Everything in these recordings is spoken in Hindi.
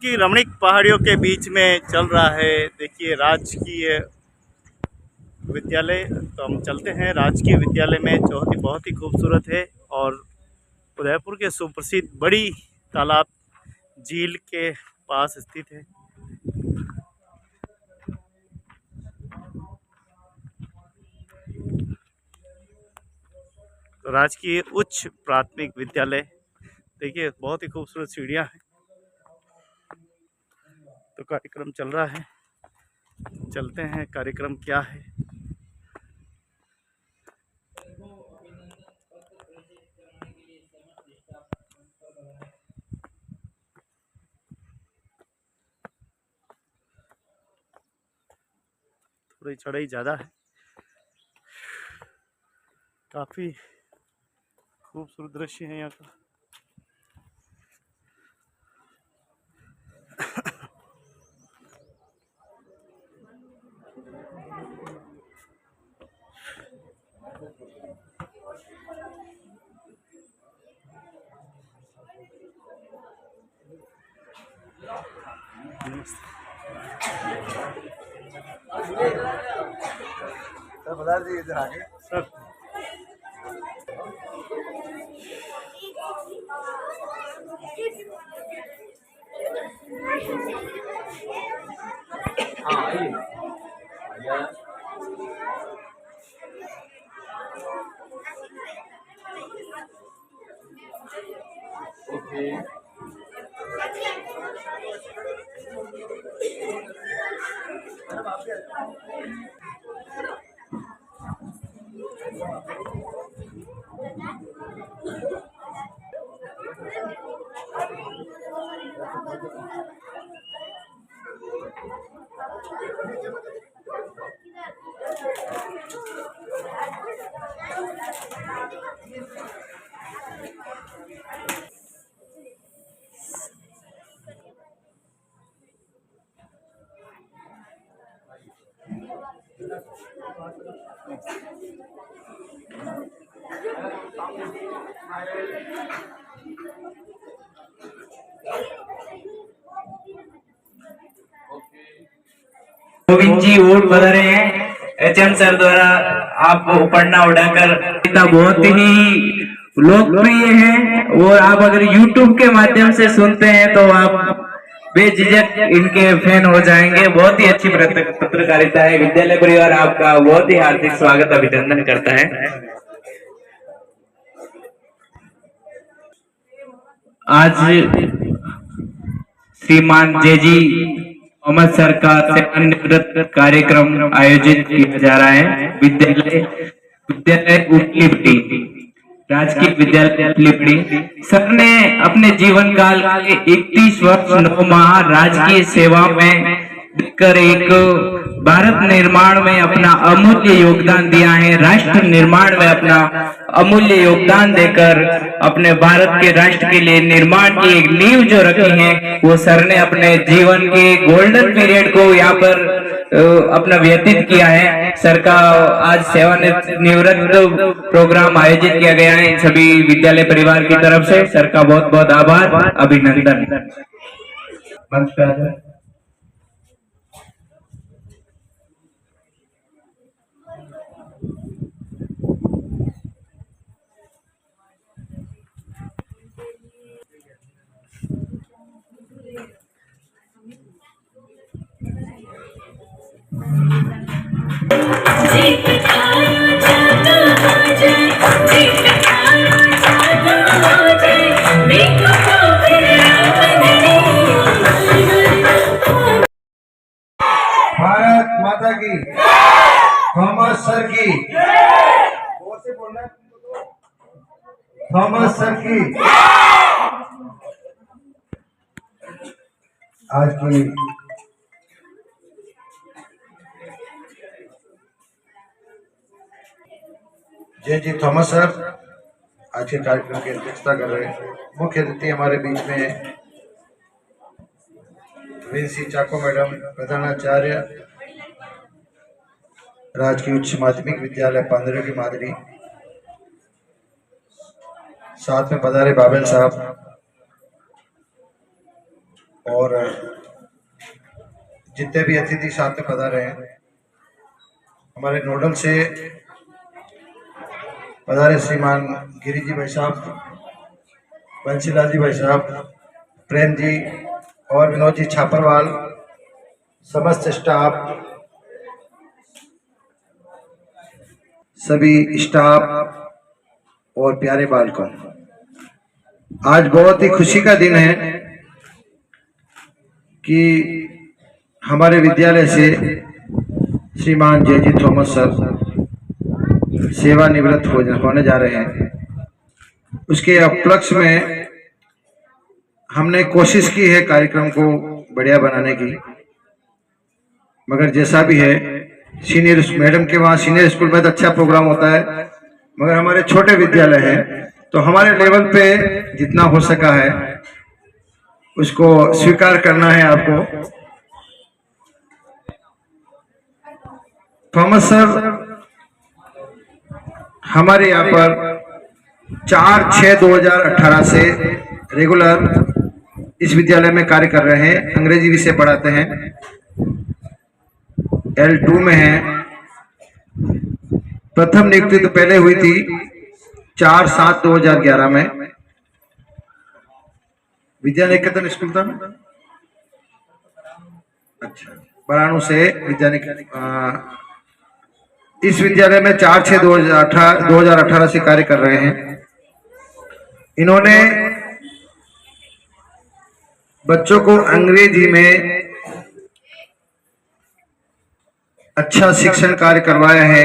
की रमणीक पहाड़ियों के बीच में चल रहा है। देखिए राजकीय विद्यालय, तो हम चलते हैं राजकीय विद्यालय में जो कि बहुत ही खूबसूरत है और उदयपुर के सुप्रसिद्ध बड़ी तालाब झील के पास स्थित है। तो राजकीय उच्च प्राथमिक विद्यालय, देखिए बहुत ही खूबसूरत सीढ़ियाँ हैं। तो कार्यक्रम चल रहा है, चलते हैं कार्यक्रम क्या है। थोड़ी चढ़ाई ज़्यादा है, काफ़ी खूबसूरत दृश्य है यहाँ का। सर गोविंद जी वोट बदल रहे हैं एचएम सर द्वारा। आप पढ़ना उड़ाकर बहुत ही लोकप्रिय है और आप अगर YouTube के माध्यम से सुनते हैं तो आप बेझिझक इनके फैन हो जाएंगे। बहुत ही अच्छी पत्रकारिता है। विद्यालय परिवार आपका बहुत ही हार्दिक स्वागत अभिनंदन करता है। आज श्रीमान जेजी मोहम्मद सर का सेवानिवृत्त कार्यक्रम आयोजित किया जा रहा है। विद्यालय उपलिपटी, राजकीय विद्यालय उपलिपटी। सर ने अपने जीवन काल के 31 वर्ष 9 माह राजकीय सेवा में देकर एक भारत निर्माण में अपना अमूल्य योगदान दिया है। राष्ट्र निर्माण में अपना अमूल्य योगदान देकर अपने भारत के राष्ट्र के लिए निर्माण की एक नींव जो रखी है, वो सर ने अपने जीवन के गोल्डन पीरियड को यहाँ पर अपना व्यतीत किया है। सर का आज सेवानिवृत्त प्रोग्राम आयोजित किया गया है। सभी विद्यालय परिवार की तरफ से सर का बहुत बहुत आभार, अभिनंदन। भारत माता की, थॉमस सर की, थॉमस सर की। आज की जी थॉमस सर आज के कार्यक्रम की अध्यक्षता कर रहे हैं। मुख्य अतिथि हमारे बीच में है वीसी चाको मैडम, प्रधानाचार्य राजकीय उच्च माध्यमिक विद्यालय पांदरे की मादरी। साथ में पधारे बाबेल साहब और जितने भी अतिथि साथ में पधारे हैं, हमारे नोडल से पधारे श्रीमान गिरी जी भाई साहब, बंसीलाल जी भाई साहब, प्रेम जी और विनोद जी छापरवाल, समस्त स्टाफ, सभी स्टाफ और प्यारे बालकों, आज बहुत ही खुशी का दिन है कि हमारे विद्यालय से श्रीमान जे.जी. थॉमस सर सेवानिवृत्त होने जा रहे हैं। उसके उपलक्ष्य में हमने कोशिश की है कार्यक्रम को बढ़िया बनाने की, मगर जैसा भी है, सीनियर मैडम के वहाँ सीनियर स्कूल में तो अच्छा प्रोग्राम होता है, मगर हमारे छोटे विद्यालय हैं तो हमारे लेवल पे जितना हो सका है उसको स्वीकार करना है आपको। थॉमस सर हमारे यहाँ पर 4/6/2018 से रेगुलर इस विद्यालय में कार्य कर रहे हैं। अंग्रेजी विषय पढ़ाते हैं, L2 में हैं। प्रथम नियुक्ति तो पहले हुई थी 4/7/2011 में। विद्यालय निकेतन स्कूल था, अच्छा, बराणु से विद्यालय इस विद्यालय में 4/6/2018 से कार्य कर रहे हैं। इन्होंने बच्चों को अंग्रेजी में अच्छा शिक्षण कार्य करवाया है।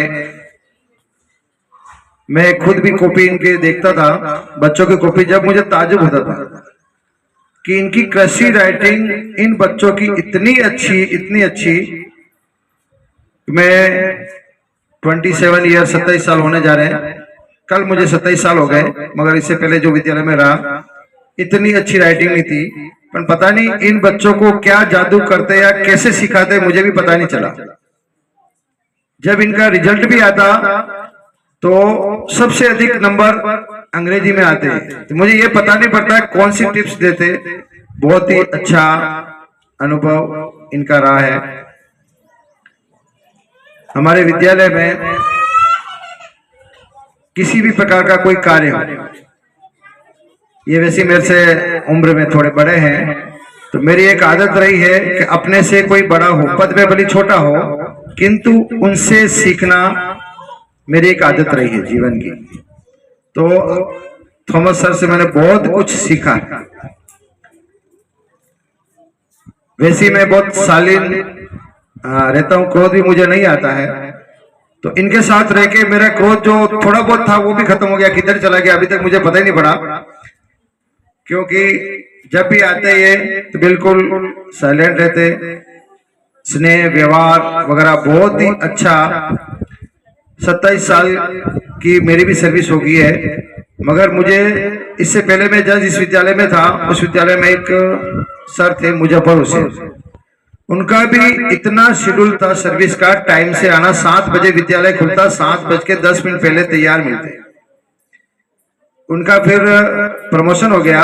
मैं खुद भी कॉपी इनके देखता था, बच्चों की कॉपी, जब मुझे ताज्जुब होता था कि इनकी कृषि राइटिंग इन बच्चों की इतनी अच्छी। मैं 27 ईयर 27 साल होने जा रहे हैं, कल मुझे 27 साल हो गए, मगर इससे पहले जो विद्यालय में रहा इतनी अच्छी राइटिंग नहीं थी। पर पता नहीं इन बच्चों को क्या जादू करते या कैसे सिखाते, मुझे भी पता नहीं चला। जब इनका रिजल्ट भी आता तो सबसे अधिक नंबर अंग्रेजी में आते, तो मुझे ये पता नहीं पड़ता कौन सी टिप्स देते। बहुत ही अच्छा अनुभव इनका रहा है। हमारे विद्यालय में किसी भी प्रकार का कोई कार्य हो, ये वैसे मेरे से उम्र में थोड़े बड़े हैं, तो मेरी एक आदत रही है कि अपने से कोई बड़ा हो, पद में भले छोटा हो, किंतु उनसे सीखना मेरी एक आदत रही है जीवन की। तो थॉमस सर से मैंने बहुत कुछ सीखा। वैसे मैं बहुत शालीन रहता हूँ, क्रोध भी मुझे नहीं आता है, तो इनके साथ रह के मेरा क्रोध जो थोड़ा बहुत था वो भी खत्म हो गया। किधर चला गया अभी तक मुझे पता ही नहीं पड़ा, क्योंकि जब भी आते ये तो बिल्कुल साइलेंट रहते, स्नेह व्यवहार वगैरह बहुत ही अच्छा। 27 साल की मेरी भी सर्विस हो गई है, मगर मुझे इससे पहले मैं जब इस विद्यालय में था, उस विद्यालय में एक सर थे मुजफ्फर हुसैन, उनका भी इतना शेड्यूल था सर्विस का, टाइम से आना, 7 बजे विद्यालय खुलता, 7:10 पहले तैयार मिलते। उनका फिर प्रमोशन हो गया,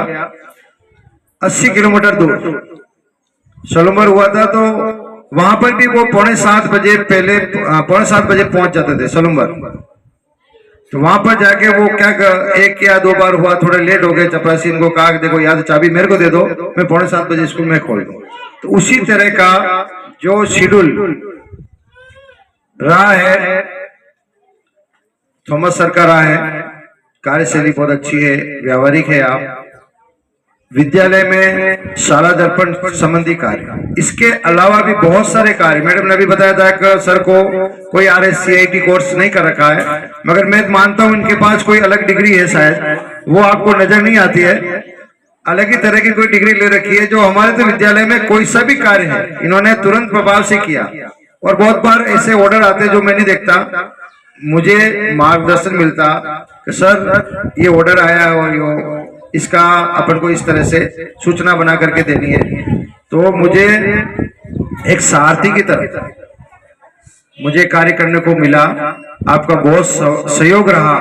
80 किलोमीटर दूर सलूमर हुआ था, तो वहां पर भी वो 6:45 बजे पहले 6:45 बजे पहुंच जाते थे सलूमर। तो वहां पर जाके वो क्या 1 या 2 बार हुआ, थोड़े लेट हो गए, चपरासी इनको कहा देखो याद चाबी मेरे को दे दो, मैं 6:45 बजे स्कूल में खोल दूं। तो उसी तरह का जो शेड्यूल रहा है थॉमस सर का रहा है। कार्यशैली बहुत अच्छी है, व्यावहारिक है। आप विद्यालय में शाला दर्पण संबंधी कार्य, इसके अलावा भी बहुत सारे कार्य, मैडम ने भी बताया था कि सर को कोई RSCIT कोर्स नहीं कर रखा है, मगर मैं मानता हूं इनके पास कोई अलग डिग्री है, शायद वो आपको नजर नहीं आती है, अलग ही तरह की कोई डिग्री ले रखी है, जो हमारे तो विद्यालय में कोई सा भी कार्य है इन्होंने तुरंत प्रभाव से किया। और बहुत बार ऐसे ऑर्डर आते जो मैं नहीं देखता, मुझे मार्गदर्शन मिलता कि सर ये ऑर्डर आया है और इसका अपन को इस तरह से सूचना बना करके देनी है। तो मुझे एक सारथी की तरह मुझे कार्य करने को मिला। आपका बहुत सहयोग रहा,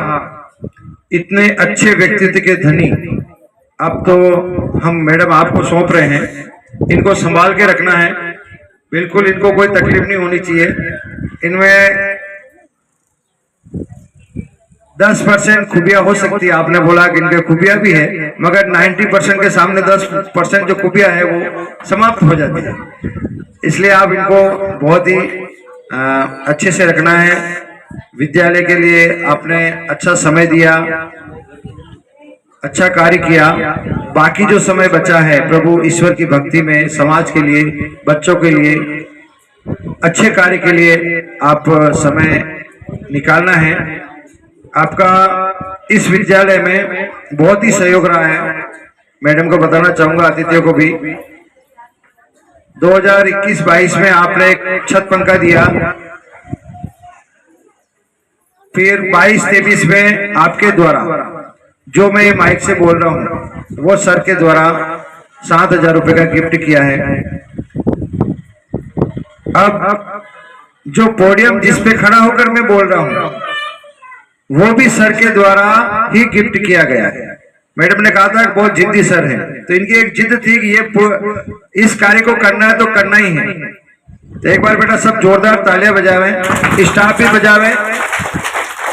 इतने अच्छे व्यक्तित्व के धनी। अब तो हम मैडम आपको सौंप रहे हैं, इनको संभाल के रखना है, बिल्कुल इनको कोई तकलीफ नहीं होनी चाहिए। इनमें 10% खूबियां हो सकती है, आपने बोला कि इनके खूबियां भी है, मगर 90% के सामने 10% जो खूबियां है वो समाप्त हो जाती है। इसलिए आप इनको बहुत ही अच्छे से रखना है। विद्यालय के लिए आपने अच्छा समय दिया, अच्छा कार्य किया। बाकी जो समय बचा है प्रभु ईश्वर की भक्ति में, समाज के लिए, बच्चों के लिए, अच्छे कार्य के लिए आप समय निकालना है। आपका इस विद्यालय में बहुत ही सहयोग रहा है। मैडम को बताना चाहूंगा, अतिथियों को भी, 2021-22 में आपने एक छत पंखा दिया, फिर 22-23 में आपके द्वारा, जो मैं माइक से बोल रहा हूं, वो सर के द्वारा 7,000 रुपए का गिफ्ट किया है। अब जो पोडियम जिस पे खड़ा होकर मैं बोल रहा हूं, वो भी सर के द्वारा ही गिफ्ट किया गया है। मैडम ने कहा था कि बहुत जिद्दी सर है, तो इनकी एक जिद थी कि ये इस कार्य को करना है तो करना ही है। तो एक बार बेटा सब जोरदार तालियां बजावे, स्टाफ भी बजावे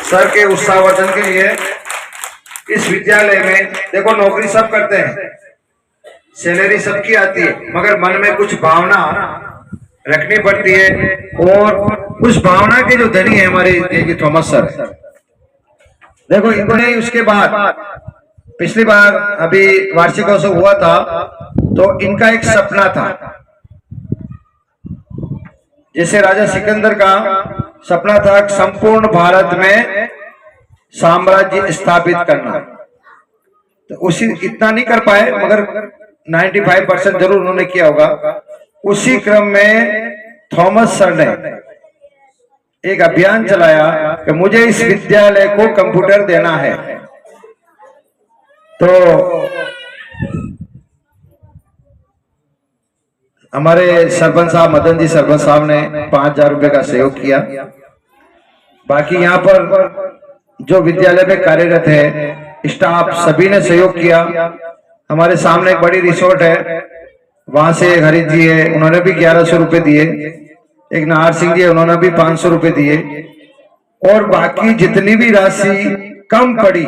सर के उत्साहवर्धन के लिए। इस विद्यालय में देखो नौकरी सब करते हैं, सैलरी सबकी आती है, मगर मन में कुछ भावना रखनी पड़ती है, और उस भावना के जो धनी है हमारे थॉमस सर। देखो इन्होंने उसके बाद पिछली बार अभी वार्षिकोत्सव हुआ था, तो इनका एक सपना था, जैसे राजा सिकंदर का सपना था संपूर्ण भारत में साम्राज्य स्थापित करना। तो उसी इतना नहीं कर पाए, मगर 95% जरूर उन्होंने किया होगा। उसी क्रम में थॉमस सर ने एक अभियान चलाया कि मुझे इस विद्यालय को कंप्यूटर देना है। तो हमारे सरपंच साहब, मदन जी सरपंच साहब ने 5,000 रुपए का सहयोग किया। बाकी यहाँ पर जो विद्यालय में कार्यरत है स्टाफ, सभी ने सहयोग किया। हमारे सामने एक बड़ी रिसोर्ट है, वहां से हरीश जी है, उन्होंने भी 1100 रुपए दिए। एक नाहर सिंह जी है, उन्होंने भी 500 रुपए दिए। और बाकी जितनी भी राशि कम पड़ी,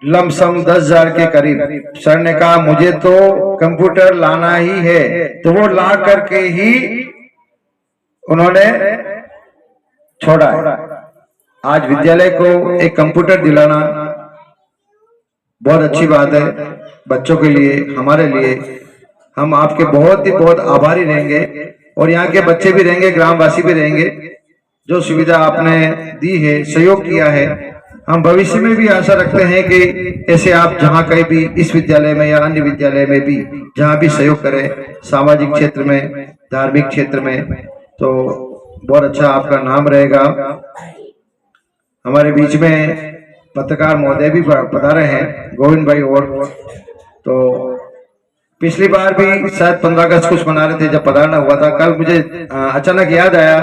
लमसम 10,000 के करीब, सर ने कहा मुझे तो कंप्यूटर लाना ही है, तो वो ला करके ही उन्होंने छोड़ा है। आज विद्यालय को एक कंप्यूटर दिलाना बहुत अच्छी बात है, बच्चों के लिए, हमारे लिए। हम आपके बहुत ही बहुत आभारी रहेंगे, और यहाँ के बच्चे भी रहेंगे, ग्रामवासी भी रहेंगे, जो सुविधा आपने दी है, सहयोग किया है। हम भविष्य में भी आशा रखते हैं कि ऐसे आप जहाँ कहीं भी, इस विद्यालय में या अन्य विद्यालय में भी, जहाँ भी सहयोग करें, सामाजिक क्षेत्र में, धार्मिक क्षेत्र में, तो बहुत अच्छा आपका नाम रहेगा। हमारे बीच में पत्रकार महोदय भी पधारे हैं, गोविंद भाई। और तो पिछली बार भी शायद 15 अगस्त कुछ मना रहे थे जब पधारना हुआ था। कल मुझे अचानक याद आया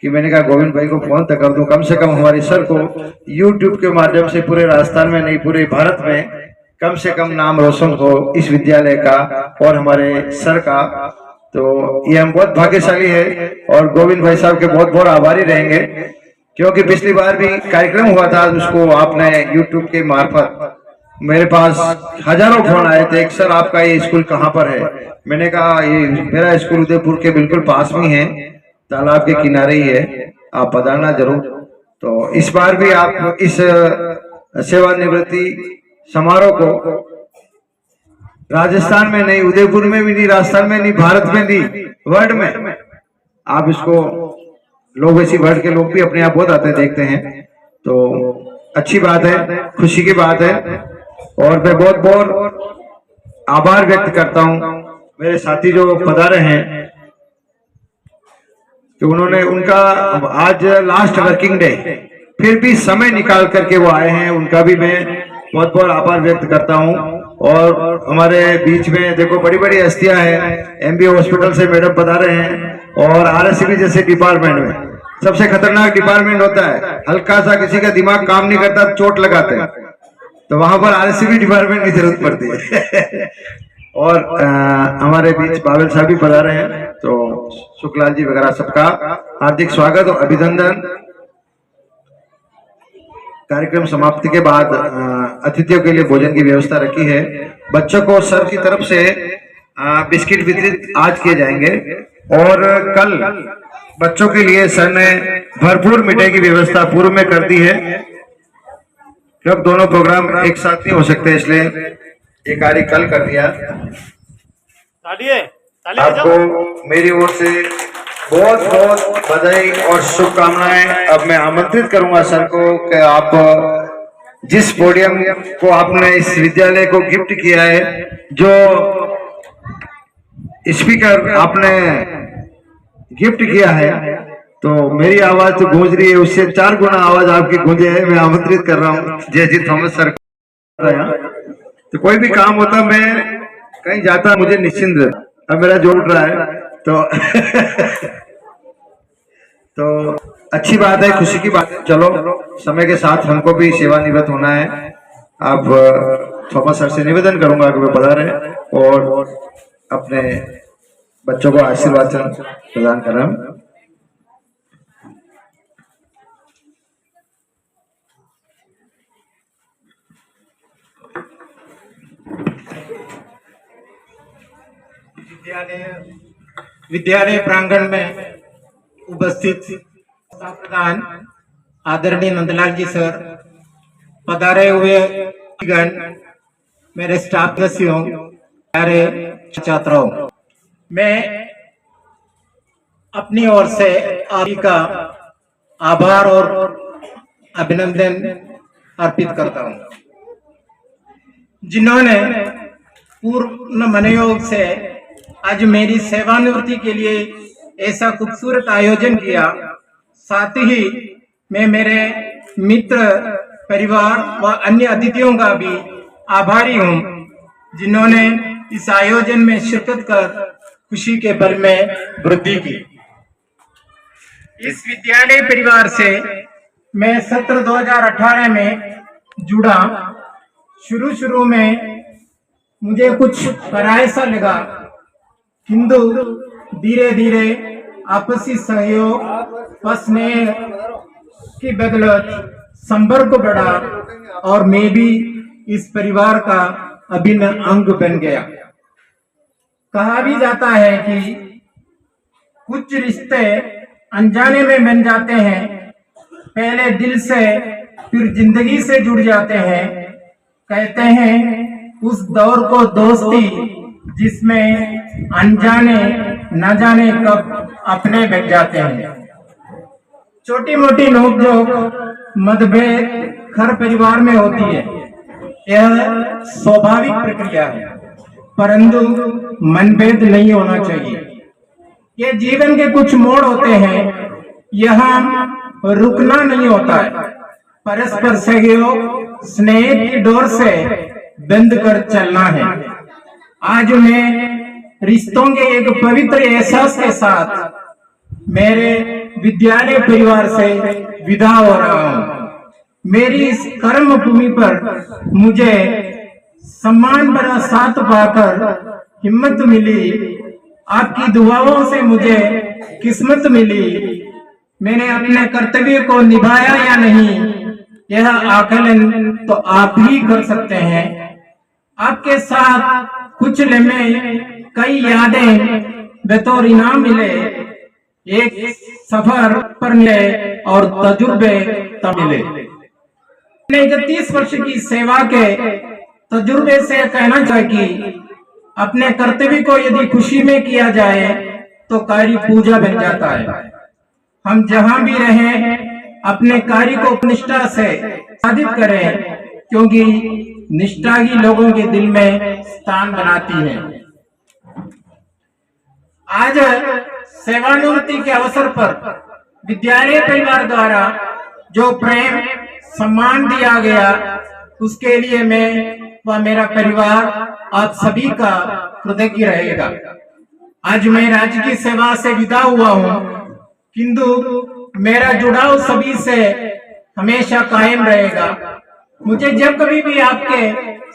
कि मैंने कहा गोविंद भाई को फोन तक कर दूं, कम से कम हमारे सर को YouTube के माध्यम से पूरे राजस्थान में नहीं, पूरे भारत में कम से कम नाम रोशन हो इस विद्यालय का और हमारे सर का। तो ये हम बहुत भाग्यशाली है, और गोविंद भाई साहब के बहुत बहुत आभारी रहेंगे, क्योंकि पिछली बार भी कार्यक्रम हुआ था, उसको आपने YouTube के मार्फत, मेरे पास हजारों फोन आए थे, सर आपका ये स्कूल कहाँ पर है। मैंने कहा ये मेरा स्कूल उदयपुर के बिल्कुल पास में है, तालाब के किनारे ही है, आप पधारना जरूर। तो इस बार भी आप इस सेवानिवृत्ति समारोह को राजस्थान में नहीं, उदयपुर में भी नहीं, राजस्थान में नहीं, भारत में नहीं, वर्ल्ड में आप इसको, लोग ऐसी वर्ल्ड के लोग भी अपने आप बहुत आते देखते हैं, तो अच्छी बात है, खुशी की बात है। और मैं बहुत बहुत आभार व्यक्त करता हूं मेरे साथी जो पधारे हैं, कि उन्होंने, उनका आज लास्ट वर्किंग डे, फिर भी समय निकाल करके वो आए हैं, उनका भी मैं बहुत बहुत आभार व्यक्त करता हूं। और हमारे बीच में देखो बड़ी बड़ी हस्तियां हैं, MB हॉस्पिटल से मैडम पधारे हैं, और RSCB जैसे डिपार्टमेंट में, सबसे खतरनाक डिपार्टमेंट होता है, हल्का सा किसी का दिमाग काम नहीं करता चोट लगाते हैं, तो वहां पर RSCB डिपार्टमेंट की जरूरत पड़ती है। और हमारे बीच बावल साहब भी पधारे हैं, तो शुक्लाल जी वगैरह सबका हार्दिक स्वागत और अभिनंदन। कार्यक्रम समाप्ति के बाद अतिथियों के लिए भोजन की व्यवस्था रखी है। बच्चों को सर की तरफ से बिस्किट वितरित आज किए जाएंगे और कल बच्चों के लिए सर ने भरपूर मिठाई की व्यवस्था पूर्व में कर दी है। जब दोनों प्रोग्राम एक साथ नहीं हो सकते, इसलिए ये कार्य कल कर दिया। आपको मेरी ओर से बहुत बहुत बधाई और शुभकामनाएं। अब मैं आमंत्रित करूंगा सर को कि आप जिस पोडियम को आपने इस विद्यालय को गिफ्ट किया है, जो स्पीकर आपने गिफ्ट किया है, तो मेरी आवाज तो गूंज रही है, उससे 4 गुना आवाज आपकी गूंजे है। मैं आमंत्रित कर रहा हूँ जयजी थॉमस सर को। तो कोई भी काम होता, मैं कहीं जाता, मुझे निश्चिंत, अब मेरा जो उठ रहा है तो अच्छी बात है, खुशी की बात है। चलो, समय के साथ हमको भी सेवानिवृत्त होना है। अब थॉमस सर से निवेदन करूंगा कि वे पधारें और अपने बच्चों को आशीर्वाद प्रदान करें। विद्यालय प्रांगण में उपस्थित प्रधान आदरणीय नंदलाल जी सर, पधारे हुए गण, मेरे स्टाफ सदस्यों, प्यारे छात्रों, मैं अपनी ओर से आप का आभार और अभिनंदन अर्पित करता हूं, जिन्होंने पूर्ण मनोयोग से आज मेरी सेवानिवृत्ति के लिए ऐसा खूबसूरत आयोजन किया। साथ ही मैं मेरे मित्र, परिवार व अन्य अतिथियों का भी आभारी हूं, जिन्होंने इस आयोजन में शिरकत कर खुशी के पल में वृद्धि की। इस विद्यालय परिवार से मैं सत्र 2018 में जुड़ा। शुरू में मुझे कुछ पराया सा लगा, किंतु धीरे धीरे आपसी सहयोग व स्नेह की बदौलत संपर्क बढ़ा और मैं भी इस परिवार का अभिन्न अंग बन गया। कहा भी जाता है कि कुछ रिश्ते अनजाने में बन जाते हैं, पहले दिल से फिर जिंदगी से जुड़ जाते हैं। कहते हैं उस दौर को दोस्ती जिसमें अनजाने न जाने कब अपने बन जाते हैं। छोटी मोटी नोकझोंक मतभेद हर परिवार में होती है, यह स्वाभाविक प्रक्रिया है, परंतु मनभेद नहीं होना चाहिए। ये जीवन के कुछ मोड़ होते हैं, यहाँ रुकना नहीं होता है। परस्पर सहयोग स्नेह की डोर से बंध कर चलना है। आज मैं रिश्तों के एक पवित्र एहसास के साथ मेरे विद्यालय परिवार से विदा हो रहा हूँ। मेरी इस कर्म भूमि पर मुझे सम्मान भरा साथ पाकर हिम्मत मिली, आपकी दुआओं से मुझे किस्मत मिली। मैंने अपने कर्तव्य को निभाया या नहीं, यह आकलन तो आप ही कर सकते हैं। आपके साथ कुछ लम्हे, कई यादें बतौर इनाम मिले, एक सफर पर मिले और तजुर्बे तब मिले। 31 वर्ष की सेवा के तजुर्बे से कहना चाहिए, अपने कर्तव्य को यदि खुशी में किया जाए तो कार्य पूजा बन जाता है। हम जहां भी रहें अपने कार्य को निष्ठा से साधित करें, क्योंकि निष्ठा ही लोगों के दिल में स्थान बनाती है। आज सेवानिवृत्ति के अवसर पर विद्यालय परिवार द्वारा जो प्रेम सम्मान दिया गया, उसके लिए मैं व मेरा परिवार आप सभी का कृतज्ञ रहेगा। आज मैं राज्य की सेवा से विदा हुआ हूँ, किंतु मेरा जुड़ाव सभी से हमेशा कायम रहेगा। मुझे जब कभी भी आपके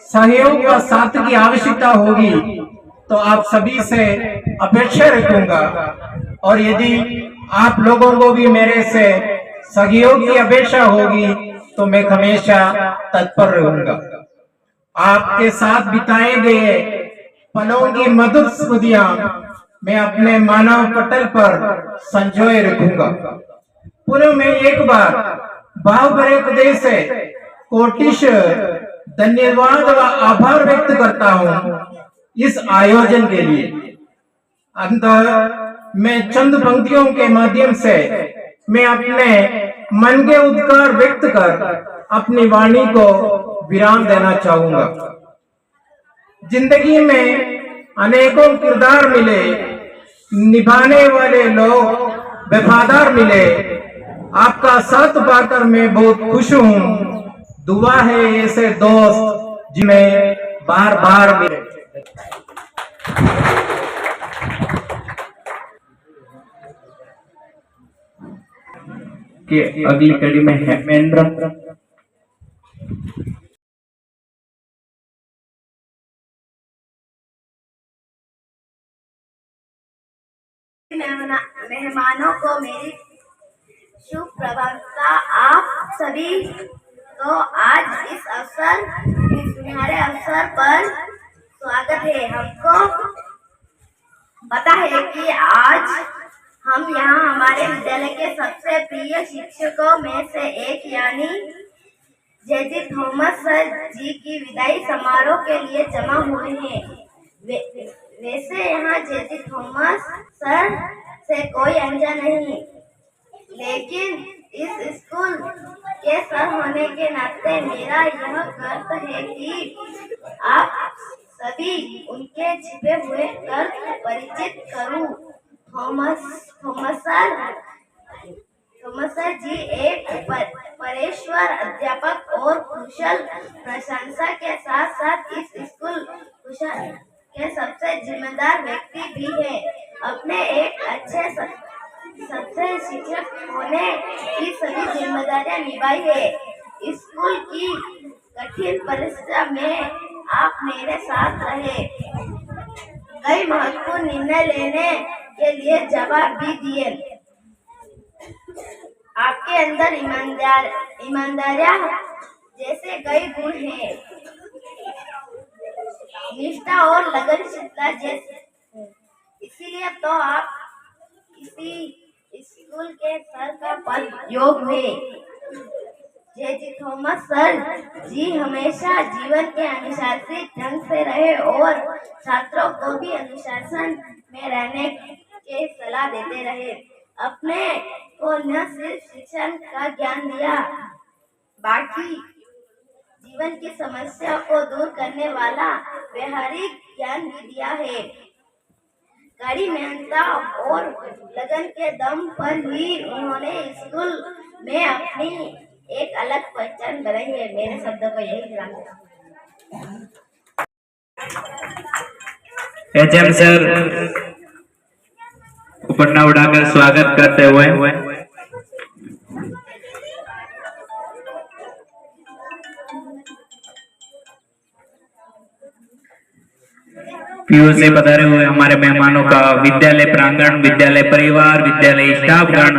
सहयोग व साथ की आवश्यकता होगी तो आप सभी से अपेक्षा रखूंगा, और यदि आप लोगों को भी मेरे से सहयोग की अपेक्षा होगी तो मैं हमेशा तत्पर रहूंगा। आपके साथ बिताए गए पलों की मधुर स्मृतियां मैं अपने मानव पटल पर संजोए रखूंगा। पुनः मैं एक बार भाव भरे हृदय से कोटिश धन्यवाद व आभार व्यक्त करता हूं इस आयोजन के लिए। अंत मैं चंद पंक्तियों के माध्यम से मैं अपने मन के उद्गार व्यक्त कर अपनी वाणी को विराम देना चाहूंगा। जिंदगी में अनेकों किरदार मिले, निभाने वाले लोग वफादार मिले। आपका साथ पाकर मैं बहुत खुश हूं। दुआ है ऐसे दोस्त जिन्हें बार बार मिले। कि अगली कड़ी में हेमेंद्र। मेहमानों को मेरी शुभ प्रभात। आप सभी को आज इस सुनहरे अवसर पर स्वागत है। हमको पता है कि आज हम यहाँ हमारे विद्यालय के सबसे प्रिय शिक्षकों में से एक यानी जे.जी. थॉमस सर जी की विदाई समारोह के लिए जमा हुए हैं। वैसे यहाँ जे.जी. थॉमस सर से कोई अनजान नहीं, लेकिन इस स्कूल के सर होने के नाते मेरा यह गर्व है कि आप सभी उनके छिपे हुए कर्म परिचित करूं। थॉमस सर जी एक परेश्वर अध्यापक और कुशल प्रशंसा के साथ साथ इस स्कूल के सबसे जिम्मेदार व्यक्ति भी हैं। अपने एक अच्छे सबसे शिक्षक होने की सभी जिम्मेदारियां निभाई है। स्कूल की कठिन परिस्थितियों में आप मेरे साथ रहे, कई महत्वपूर्ण निर्णय लेने के लिए जवाब भी दिए। आपके अंदर ईमानदारियां जैसे कई गुण हैं, निष्ठा और लगनशीलता जैसे, इसीलिए तो आप इसी स्कूल के सर का पद योग्य है। जे.जी. थॉमस सर जी हमेशा जीवन के अनुशासित ढंग से रहे और छात्रों को भी अनुशासन में रहने की सलाह देते रहे। अपने को न सिर्फ शिक्षण का ज्ञान दिया, बाकी जीवन की समस्या को दूर करने वाला व्यवहारिक ज्ञान भी दिया है। कड़ी मेहनत और लगन के दम पर ही उन्होंने स्कूल में अपनी एक अलग पहचान बनाई है। मेरे शब्दों को यही विराम देता हूं। एचएम सर उपन्ना उड़ाकर स्वागत करते हुए पीयू से पधारे हुए हमारे मेहमानों का विद्यालय प्रांगण, विद्यालय परिवार, विद्यालय स्टाफगण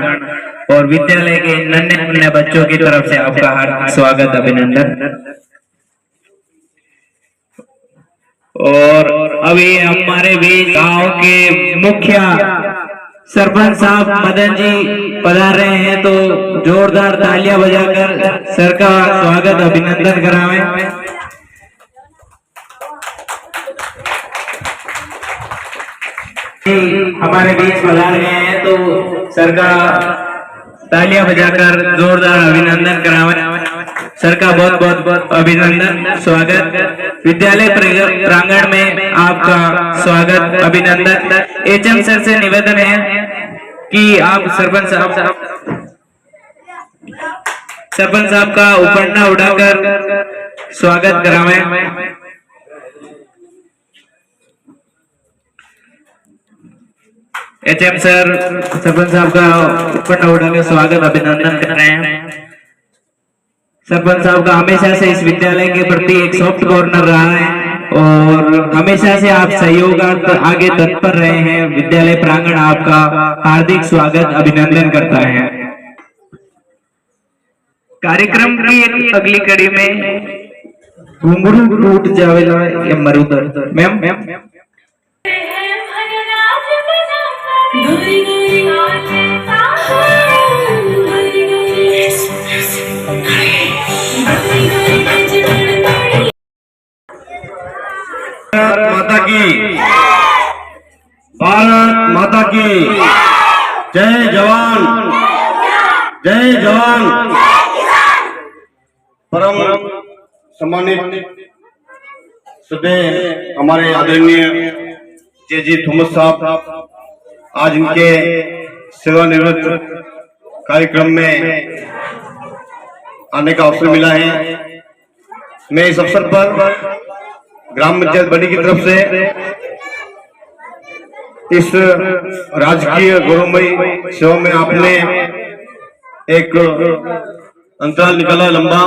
और विद्यालय के नन्हे मुन्ने बच्चों की तरफ से आपका हार्दिक स्वागत, अभिनंदन। और अभी हमारे बीच गांव के मुखिया सरपंच साहब मदन जी पधार रहे हैं, तो जोरदार तालियां बजाकर सर का स्वागत अभिनंदन करावें। हमारे बीच पधार रहे हैं तो सर का तालियां बजाकर जोरदार अभिनंदन करावें। सर का बहुत बहुत अभिनंदन, स्वागत। विद्यालय प्रांगण में आपका स्वागत, अभिनंदन। एचएम सर से निवेदन है कि आप सरपंच साहब का उपन्ना उड़ाकर स्वागत करावें। एचएम सर सरपंच साहब का उपन्ना उड़ाकर स्वागत, अभिनंदन कर रहे हैं। सरपंच साहब का हमेशा से इस विद्यालय के प्रति एक सॉफ्ट कॉर्नर रहा है और हमेशा से आप सहयोग आगे तत्पर रहे हैं। विद्यालय प्रांगण आपका हार्दिक स्वागत अभिनंदन करता है। कार्यक्रम की एक अगली कड़ी में घुंघरू टूट जावेला या मरुदर मैम माता की, भारत माता की जय जवान, जय जवान। परम सम्मानित सदे हमारे आदरणीय जे थॉमस साहब, आज इनके सेवानिवृत्त कार्यक्रम में आने का अवसर मिला है। मैं इस अवसर पर ग्राम पंचायत बड़ी की तरफ से इस राजकीय गौरवमयी सेवा में आपने एक अंतराल निकाला लंबा,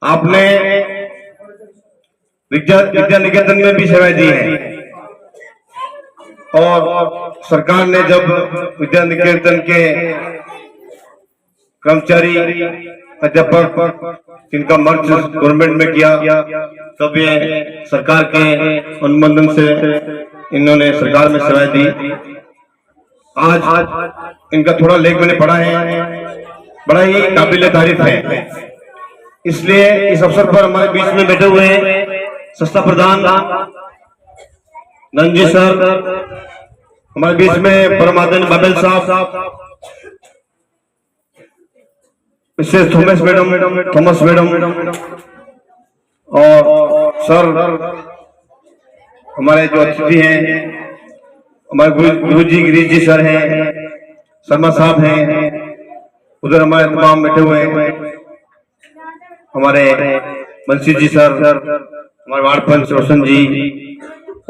आपने विद्या निकेतन में भी सेवाएं दी है और सरकार ने जब विद्या निकेतन के कर्मचारी अध्यापक जिनका मर्ज गवर्नमेंट में किया, तब ये सरकार के अनुमोदन से इन्होंने सरकार में सेवाएं दी। आज इनका थोड़ा लेख मैंने पढ़ा है, बड़ा ही काबिल तारीफ है। इसलिए इस अवसर पर हमारे बीच में बैठे हुए हैं संस्था प्रधान नंजी सर, हमारे बीच में परमादन बाबेल साहब, मिसेस थॉमस मैडम और सर हमारे जो अतिथि हैं, हमारे गुरुजी गिरीश जी सर हैं, शर्मा साहब हैं, उधर हमारे तमाम बैठे हुए हैं, हमारे बंसी जी सर, हमारे वार्ड पंच रोशन जी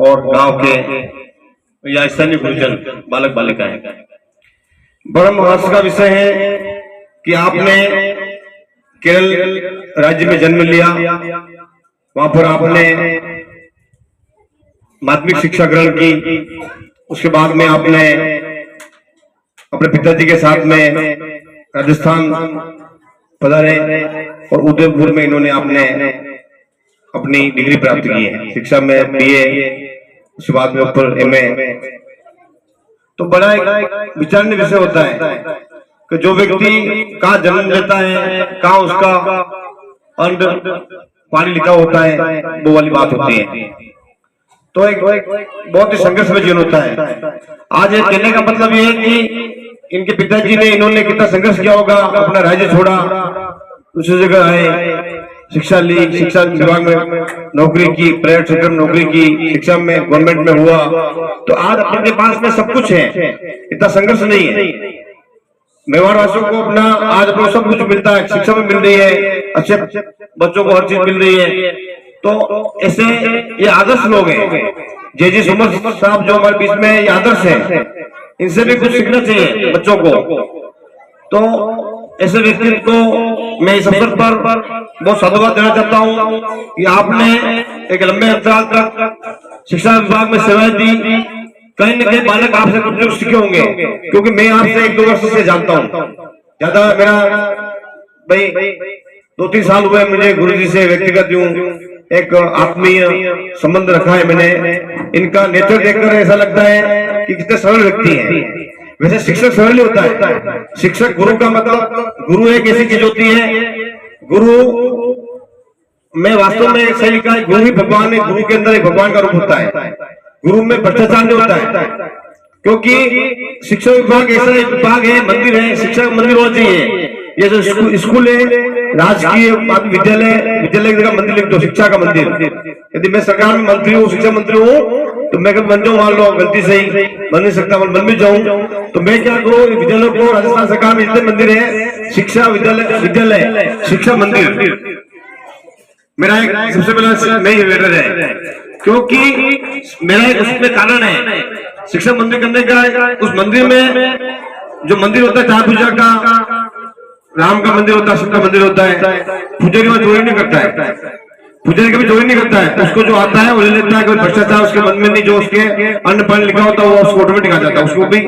और गांव के या स्थानीय गुरुजन बालक बालिकाएं। बड़ा हर्ष का विषय है कि आपने केरल राज्य में जन्म लिया, वहां पर आपने माध्यमिक शिक्षा ग्रहण की, उसके बाद में आपने अपने पिताजी के साथ में राजस्थान पधारे और उदयपुर में इन्होंने आपने अपनी डिग्री प्राप्त की है शिक्षा में, बीए, उसके बाद में ऊपर एमए। तो बड़ा एक विचारने विषय होता है कि जो व्यक्ति कहाँ जन्म लेता है, कहाँ उसका अंड पानी लिखा होता है, वो वाली बात होती है। तो एक बहुत ही संघर्ष में जीवन होता है। आज ये कहने का मतलब ये है कि इनके पिताजी ने, इन्होंने कितना संघर्ष किया होगा, अपना राज्य छोड़ा, दूसरी जगह आए, शिक्षा ली, शिक्षा विभाग में नौकरी की, प्राइवेट सेक्टर में नौकरी की, शिक्षा में गवर्नमेंट में हुआ। तो आज अपने पास में सब कुछ है, इतना संघर्ष नहीं है। मेवाड़ वासियों को अपना आज अपना सब कुछ मिलता है, शिक्षा में मिल रही है, अच्छे बच्चों को हर चीज मिल रही है। तो ऐसे ये आदर्श लोग हैं, जे सुमर साहब जो हमारे बीच में ये आदर्श है, इनसे भी कुछ सीखना चाहिए बच्चों को। तो ऐसे व्यक्ति को मैं इस अवसर पर बहुत साधुवाद देना चाहता हूँ कि आपने एक लंबे अंतराल तक शिक्षा विभाग में सेवाएं दी। कहीं न कहीं बालक आपसे कुछ सीखे होंगे, क्योंकि मैं आपसे 1-2 वर्ष से जानता हूँ, ज्यादा मेरा भाई 2-3 साल हुए मुझे गुरुजी से व्यक्तिगत यूं एक आत्मीय संबंध रखा है मैंने। इनका नेतृत्व देखकर ऐसा लगता है कि कितने सरल व्यक्ति हैं। वैसे शिक्षक सरल ही होता है, शिक्षक गुरु का मतलब, गुरु एक ऐसी चीज होती है, गुरु में वास्तव में सही लिखा है, गुरु ही भगवान है, गुरु के अंदर एक भगवान का रूप होता है, गुरु में भ्रष्टाचार नहीं होता है। क्योंकि शिक्षा विभाग ऐसा एक विभाग है, मंदिर है, शिक्षा का मंदिर होना चाहिए। ये जो स्कूल है, राजकीय विद्यालय, विद्यालय की जगह मंदिर लिख दो, शिक्षा का मंदिर। यदि मैं सरकार में मंत्री हूँ, शिक्षा मंत्री हूँ, तो मैं कभी बन जाऊँ, मान लो गलती से ही बन नहीं सकता, बन भी जाऊँ, तो मैं क्या करूँ, विद्यालयों को राजस्थान सरकार में जितने मंदिर है, शिक्षा विद्यालय शिक्षा मंदिर, मेरा एक सबसे पहला नहीं वेटर है। क्योंकि मेरा एक उसमें कारण है शिक्षा मंदिर करने का। उस मंदिर में जो मंदिर होता है चार पूजा का, राम का मंदिर होता है, शिव का मंदिर होता है, पुजारी वहां चोरी नहीं करता है, पुजारी कभी चोरी नहीं करता है। उसको जो आता है वो ले लेता है, कोई भ्रष्टाचार उसके मन में नहीं, जो उसके अन्न पानी लिखा होता है वो उसको ऑटोमेटिक आ जाता है, उसको भी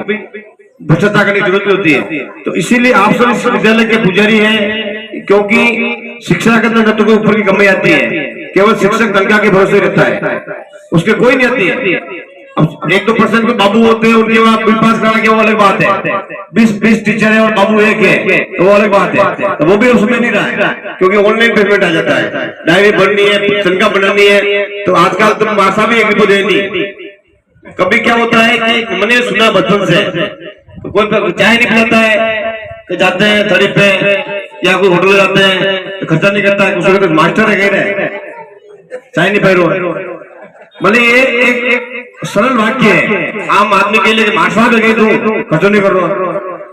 भ्रष्टाचार करने की जरूरत नहीं होती है। तो इसीलिए आप सब इस विद्यालय के पुजारी हैं, क्योंकि शिक्षा के अंदर तत्व के ऊपर की कमी आती है, केवल शिक्षक तनख्वाह के भरोसे रहता है, उसके कोई नहीं आती है। अब 1-2% के बाबू होते हैं, उनके वहां बिल पास कराना वो अलग बात है, 20 टीचर है और बाबू एक है तो वो अलग बात है, तो वो भी उसमें नहीं रहा है, क्योंकि ऑनलाइन पेमेंट आ जाता है, डायरी भरनी है, तनख्वाह बनानी है, तो आजकल तो मासा भी एक देनी। कभी क्या होता है कि मैंने सुना बचपन से, तो कोई चाय नहीं पिलाता है, तो जाते हैं थड़ी पे या कोई होटल जाते हैं तो खर्चा नहीं करता है, उसको कहते मास्टर है, कह रहे चाय नहीं पैरो। मतलब ये एक सरल वाक्य है आम आदमी के लिए, मास्टर लगे तो खर्चा नहीं कर रहा।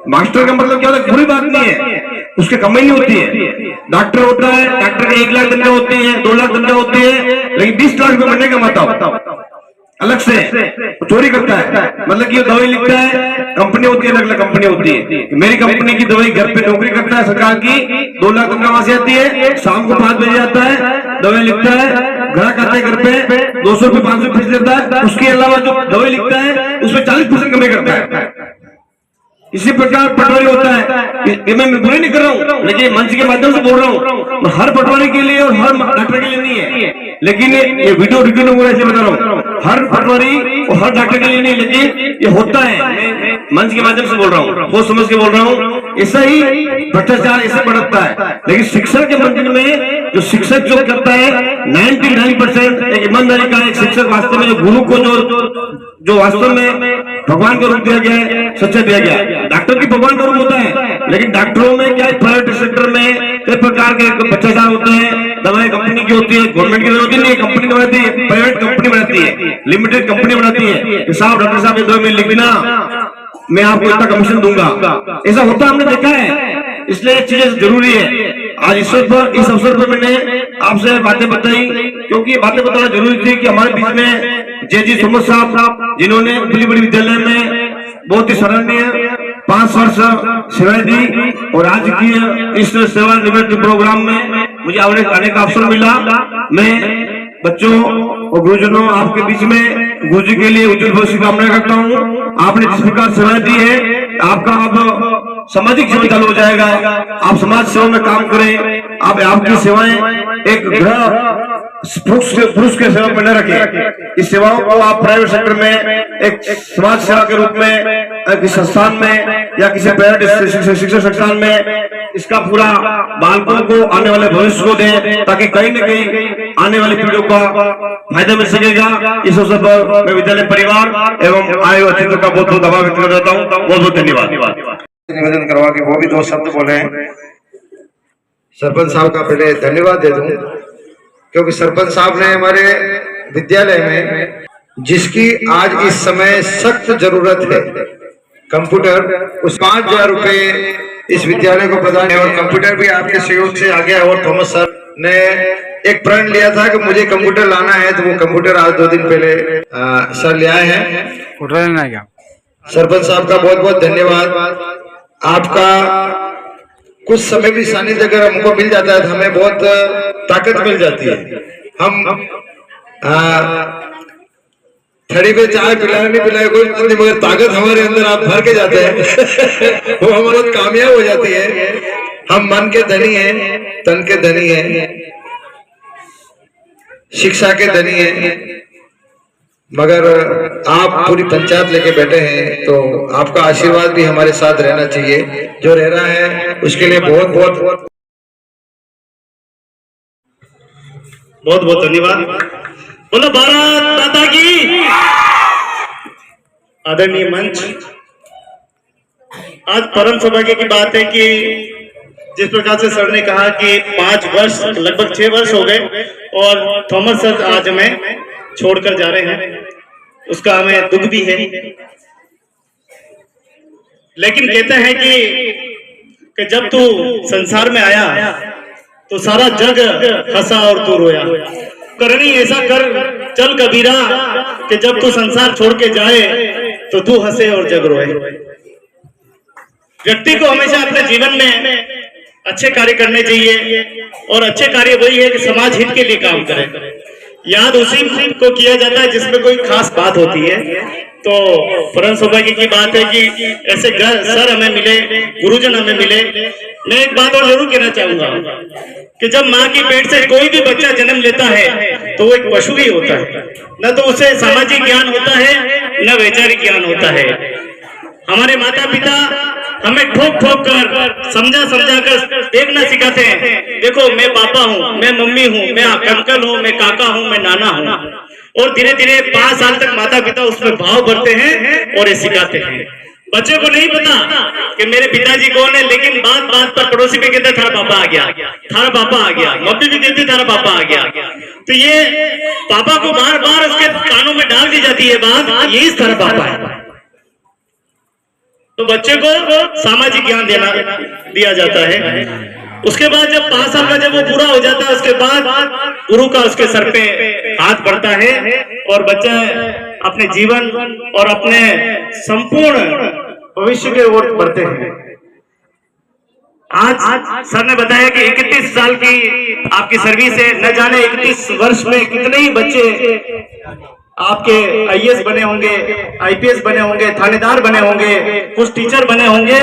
मास्टर का मतलब क्या होता है, बुरी बात नहीं है, उसके कमाई नहीं होती है। डॉक्टर होता है, डॉक्टर के 1 लाख तनख्वाह होती है, 2 लाख तनख्वाह होती है, लेकिन 20 लाख रुपए महीने कमाता अलग से, चोरी करता है। मतलब कि दवाई लिखता है, कंपनी होती है, अलग अलग कंपनी होती है, मेरी कंपनी की दवाई घर पे नौकरी करता है सरकार की, 2 लाख तनख्वाह वहां से आती है, शाम को 5 बजे आता है, दवाई लिखता है, ग्राहक आता है घर पे, 200 रुपए 500 फीस देता है, उसके अलावा जो दवाई लिखता है उसमें 40% कमाई करता है। इसी प्रकार पटवारी होता है, ये मैं बुराई नहीं कर रहा हूँ, लेकिन मंच के माध्यम से बोल रहा हूँ, हर पटवारी के लिए और हर डॉक्टर के लिए नहीं है, लेकिन ये वीडियो रिकॉर्डिंग ऐसे बता रहा हूँ, हर पटवारी और हर डॉक्टर के लिए नहीं, लेकिन ये होता है, मंच के माध्यम से बोल रहा हूँ, सोच समझ के बोल रहा हूँ। ऐसा ही भ्रष्टाचार ऐसे बढ़ता है, लेकिन शिक्षा के मंदिर में जो शिक्षक जो करता है 99% एक ईमानदारी का एक शिक्षक, वास्तव में जो गुरु को जो वास्तव में भगवान का रूप दिया गया है, सच्चा दिया गया है। डॉक्टर की भगवान का रूप होता है, लेकिन डॉक्टरों में क्या है, प्राइवेट सेक्टर में कई प्रकार के भ्रष्टाचार होते हैं, दवाई कंपनी की होती है, गवर्नमेंट की होती नहीं है, कंपनी बनाती है, प्राइवेट कंपनी बनाती है, लिमिटेड कंपनी बनाती है, साहब डॉक्टर साहब 2 मिनट लिख देना, मैं आपको इतना कमीशन दूंगा, ऐसा होता हमने देखा है। इसलिए चीजें जरूरी है। आज इस अवसर पर मैंने आपसे बातें बताई, क्योंकि ये बातें बताना जरूरी थी कि हमारे बीच में जे जी थॉमस साहब, जिन्होंने बड़ी विद्यालय में बहुत ही सराहनीय 5 वर्ष सेवाएं दी, और आज की इस सेवा निवृत्ति प्रोग्राम में मुझे आने का अवसर मिला। मैं बच्चों और गुरुजनों आपके बीच में गुरु जी के लिए उज्जवल भविष्य की कामना करता हूँ। आपने जिस प्रकार सेवाएं दी है, आपका अब सामाजिक जीवन चालू हो जाएगा, आप समाज सेवा में काम करें, आप आपकी सेवाएं एक ग्रह पुरुष के सेवा में न रखें, इस सेवाओं को आप प्राइवेट सेक्टर में एक समाज सेवा के रूप में किसी संस्थान में या किसी प्राइवेट शिक्षण संस्थान में इसका पूरा बालकों को आने वाले भविष्य को दें, ताकि कहीं न कहीं आने वाली पीढ़ियों का फायदा मिल सकेगा। इस अवसर पर मैं विद्यालय परिवार एवं आए हुए अतिथियों का बहुत बहुत आभार व्यक्त कर देता हूँ। बहुत बहुत धन्यवाद। निवेदन करवा के वो भी 2 शब्द बोले। सरपंच साहब का पहले धन्यवाद दे दूं, क्योंकि सरपंच साहब ने हमारे विद्यालय में, जिसकी आज इस समय सख्त जरूरत है, कंप्यूटर, उस 5,000 रुपए इस विद्यालय को प्रदान किया, और कंप्यूटर भी आपके सहयोग से आ गया। और थॉमस सर ने एक प्रण लिया था कि मुझे कंप्यूटर लाना है, तो वो कंप्यूटर आज 2 दिन पहले सर ले आए हैं। सरपंच साहब का बहुत बहुत धन्यवाद। आपका कुछ समय भी सानिध्य अगर हमको मिल जाता है तो हमें बहुत ताकत मिल जाती है। हम थड़ी पे चाय पिलाए नहीं पिलाए कोई बात नहीं, मगर ताकत हमारे अंदर आप भर के जाते हैं वो हमारे बहुत कामयाब हो जाती है। हम मन के धनी हैं, तन के धनी हैं, शिक्षा के धनी हैं, मगर आप पूरी पंचायत लेके बैठे हैं, तो आपका आशीर्वाद भी हमारे साथ रहना चाहिए। जो रह रहा है उसके लिए बहुत बहुत बहुत बहुत धन्यवाद। बोलो भारत माता की। आदरणीय मंच, आज परम सौभाग्य की बात है कि जिस प्रकार से सर ने कहा कि 5 वर्ष, लगभग 6 वर्ष हो गए और थॉमस सर आज हमें छोड़कर जा रहे हैं, उसका हमें दुख भी है। लेकिन कहते हैं कि जब तू संसार में आया तो सारा जग हंसा और तू रोया। करनी ऐसा कर चल कबीरा कि जब तू संसार छोड़ के जाए तो तू हंसे और जग रोए। व्यक्ति को हमेशा अपने जीवन में अच्छे कार्य करने चाहिए, और अच्छे कार्य वही है कि समाज हित के लिए काम करें। याद उसी को किया जाता है जिसमें कोई खास बात होती है। तो परम सौभाग्य की बात है कि ऐसे सर हमें मिले, गुरुजन हमें मिले। मैं एक बात और जरूर कहना चाहूंगा कि जब माँ की पेट से कोई भी बच्चा जन्म लेता है तो वो एक पशु ही होता है, न तो उसे सामाजिक ज्ञान होता है न वैचारिक ज्ञान होता है। हमारे माता पिता हमें ठोक ठोक कर समझा कर देखना सिखाते हैं। देखो मैं पापा हूँ, मैं मम्मी हूँ, मैं अंकल हूँ, मैं काका हूँ, मैं नाना हूँ, और धीरे धीरे 5 साल तक माता पिता उसमें भाव भरते हैं और ये सिखाते हैं। बच्चे को नहीं पता कि मेरे पिताजी कौन है, लेकिन बात बात पर पड़ोसी भी कहते थारा पापा आ गया, थारा पापा आ गया, मम्मी भी कहती थारा पापा आ गया। तो ये पापा को बार बार उसके कानों में डाल दी जाती है बात, यही थारा पापा है। तो बच्चे को सामाजिक ज्ञान दिया जाता है। उसके बाद जब 5 साल का जब वो पूरा हो जाता है, उसके बाद गुरु का उसके सर पे हाथ पड़ता है और बच्चा अपने जीवन और अपने संपूर्ण भविष्य के ओर बढ़ते हैं। आज सर ने बताया कि 31 साल की आपकी सर्विस है, न जाने 31 वर्ष में कितने ही बच्चे आपके आईएएस बने होंगे, आईपीएस बने होंगे, थानेदार बने होंगे, कुछ टीचर बने होंगे,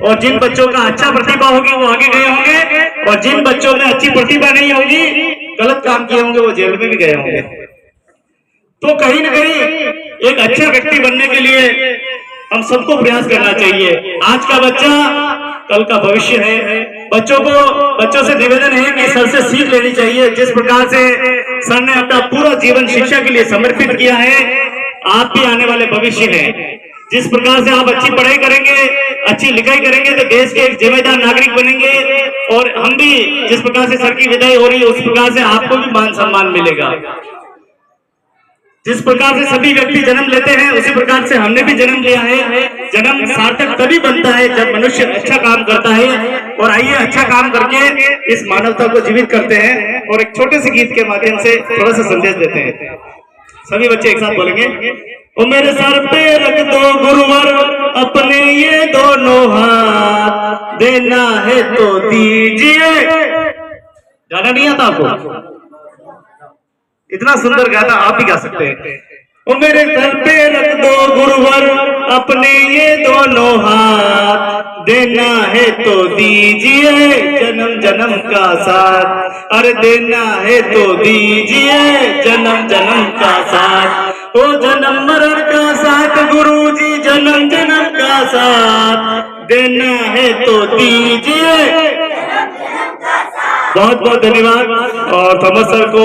और जिन बच्चों का अच्छा प्रतिभा होगी वो आगे गए होंगे, और जिन बच्चों में अच्छी प्रतिभा नहीं होगी, गलत काम किए होंगे, वो जेल में भी गए होंगे। तो कहीं ना कहीं एक अच्छे व्यक्ति बनने के लिए हम सबको प्रयास करना चाहिए। आज का बच्चा कल का भविष्य है। बच्चों से निवेदन है कि सर से सीख लेनी चाहिए। जिस प्रकार से सर ने अपना पूरा जीवन शिक्षा के लिए समर्पित किया है, आप भी आने वाले भविष्य हैं। जिस प्रकार से आप अच्छी पढ़ाई करेंगे, अच्छी लिखाई करेंगे तो देश के एक जिम्मेदार नागरिक बनेंगे, और हम भी जिस प्रकार से सर की विदाई हो रही है उस प्रकार से आपको भी मान सम्मान मिलेगा। जिस प्रकार से सभी व्यक्ति जन्म लेते हैं उसी प्रकार से हमने भी जन्म लिया है। जन्म सार्थक तभी बनता है जब मनुष्य अच्छा काम करता है, और आइए अच्छा काम करके इस मानवता को जीवित करते हैं, और एक छोटे से गीत के माध्यम से थोड़ा सा संदेश देते हैं। सभी बच्चे एक साथ बोलेंगे, ओ मेरे सर पे रख दो गुरुवर अपने ये दोनों हाथ, देना है तो दीजिए। गाना नहीं आता आपको? इतना सुंदर गाना आप भी गा सकते हैं। ओ मेरे सर पे रख दो गुरुवर अपने ये दोनों हाथ, देना है तो दीजिए जन्म जन्म का साथ, अरे देना है तो दीजिए जन्म जन्म का साथ। ओ जन्म मरण का साथ गुरुजी, जन्म जन्म का साथ, देना है तो दीजिए। बहुत बहुत धन्यवाद, और थॉमस सर को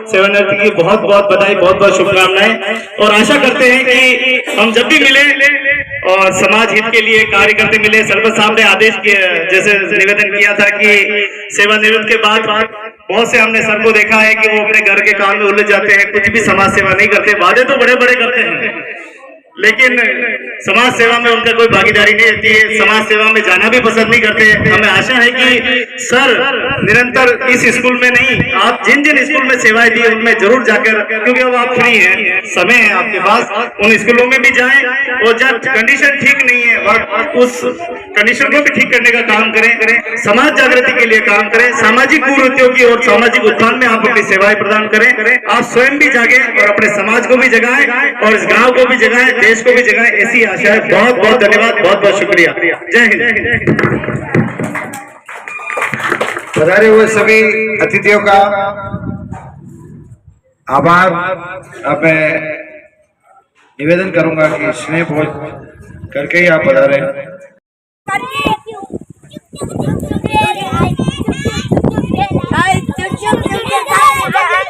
सेवानिवृत्ति की बहुत बहुत बधाई, बहुत बहुत शुभकामनाएं, और आशा करते हैं कि हम जब भी मिले और समाज हित के लिए कार्य करते मिले। सरपंच साहब ने आदेश किया, जैसे निवेदन किया था कि सेवानिवृत्ति के बाद बहुत से हमने सर को देखा है कि वो अपने घर के काम में उलझ जाते हैं, कुछ भी समाज सेवा नहीं करते। वादे तो बड़े बड़े करते हैं लेकिन समाज सेवा में उनका कोई भागीदारी नहीं रहती है, समाज सेवा में जाना भी पसंद नहीं करते। हमें आशा है कि सर निरंतर इस स्कूल में नहीं, आप जिन जिन स्कूल में सेवाएं दी उनमें जरूर जाकर, क्योंकि अब आप फ्री हैं, समय है आपके पास, उन स्कूलों में भी जाएं, और जब कंडीशन ठीक नहीं है उस कंडीशन को भी ठीक करने का काम करें, समाज जागृति के लिए काम करें, सामाजिक कुरीतियों की और सामाजिक उत्थान में आप अपनी सेवाएं प्रदान करें। आप स्वयं भी जागे और अपने समाज को भी जगाएं, और इस गाँव को भी जगाएं, देश को भी जगाएं, ऐसी आशा है। बहुत बहुत धन्यवाद, बहुत बहुत शुक्रिया। जय हिंद। पधारे हुए सभी अतिथियों का आभार। अब मैं निवेदन करूंगा कि स्नेह भोज करके ही आप पधारें।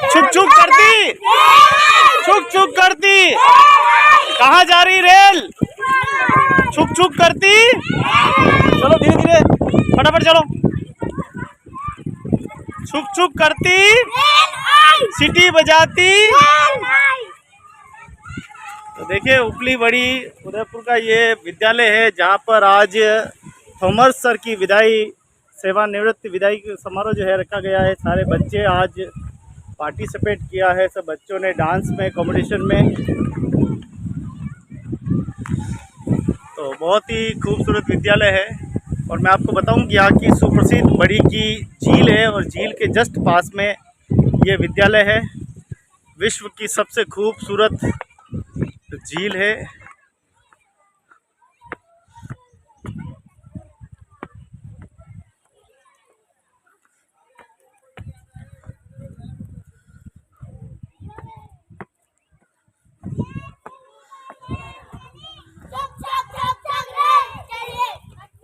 छुक छुक करती, छुक छुक करती, कहाँ जा रही रेल? छुक छुक करती, चलो धीरे धीरे फटाफट चलो। छुक छुक करती, सीटी बजाती। तो देखिए उपली बड़ी उदयपुर का ये विद्यालय है जहाँ पर आज थॉमस सर की विदाई, सेवानिवृत्ति विदाई समारोह जो है रखा गया है। सारे बच्चे आज पार्टिसिपेट किया है, सब बच्चों ने डांस में, कंपटीशन में। तो बहुत ही खूबसूरत विद्यालय है, और मैं आपको बताऊं कि यहाँ की सुप्रसिद्ध बड़ी की झील है और झील के जस्ट पास में ये विद्यालय है। विश्व की सबसे खूबसूरत झील है।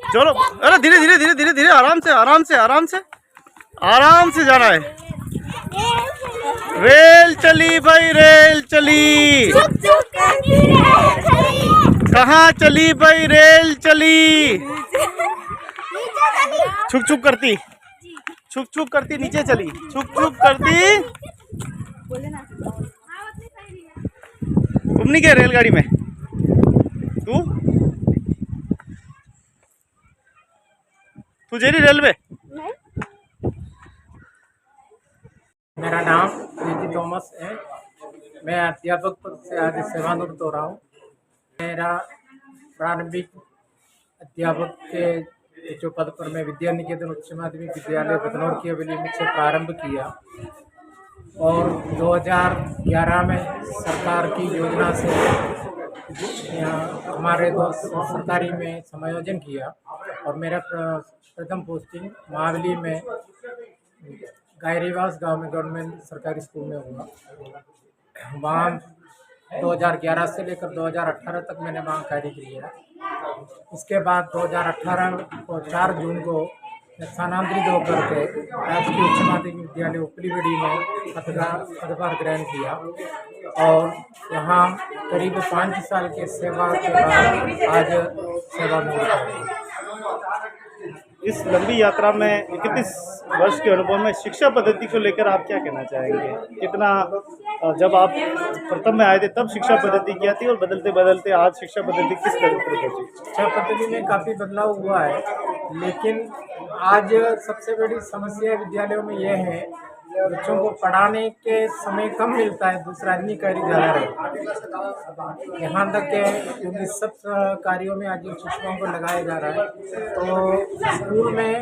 चलो, अरे धीरे धीरे धीरे धीरे धीरे, आराम से आराम से आराम से आराम से जाना है। रेल चली भाई, रेल चली। कहाँ चली भाई रेल चली? छुक छुक करती, छुक छुक करती नीचे चली, छुक छुक करती। तुम नहीं गए रेलगाड़ी में? तू जेरी रेलवे? मेरा नाम पीजी थॉमस है। मैं अध्यापक पद से आज सेवानिवृत्त हो रहा हूँ। मेरा प्रारंभिक अध्यापक के जो पद पर मैं विद्या निकेतन उच्च माध्यमिक विद्यालय बदनौर की हवेली में से प्रारंभ किया और 2011 में सरकार की योजना से हमारे सरकारी में समायोजन किया और मेरा प्रथम पोस्टिंग महाबली में गायरीवास गांव में गवर्नमेंट सरकारी स्कूल में हुआ। वहाँ 2011 से लेकर 2018 तक मैंने वहाँ कार्य किया। उसके बाद 2018 को 4 जून को स्थानांतरित होकर के राजकीय उच्च माध्यमिक विद्यालय उपलीबड़ी में पदभार ग्रहण किया और यहाँ करीब 5 साल के सेवा के बाद आज सेवा में। इस लंबी यात्रा में 31 वर्ष के अनुभव में शिक्षा पद्धति को लेकर आप क्या कहना चाहेंगे? कितना, जब आप प्रथम में आए थे तब शिक्षा पद्धति क्या थी और बदलते बदलते आज शिक्षा पद्धति किस तरह पर पहुंची? शिक्षा पद्धति में काफ़ी बदलाव हुआ है, लेकिन आज सबसे बड़ी समस्या विद्यालयों में यह है बच्चों को पढ़ाने के समय कम मिलता है, दूसरा अन्य कार्य ज़्यादा रहता है। यहाँ तक के क्योंकि सब कार्यों में आज शिक्षकों को लगाया जा रहा है तो स्कूल में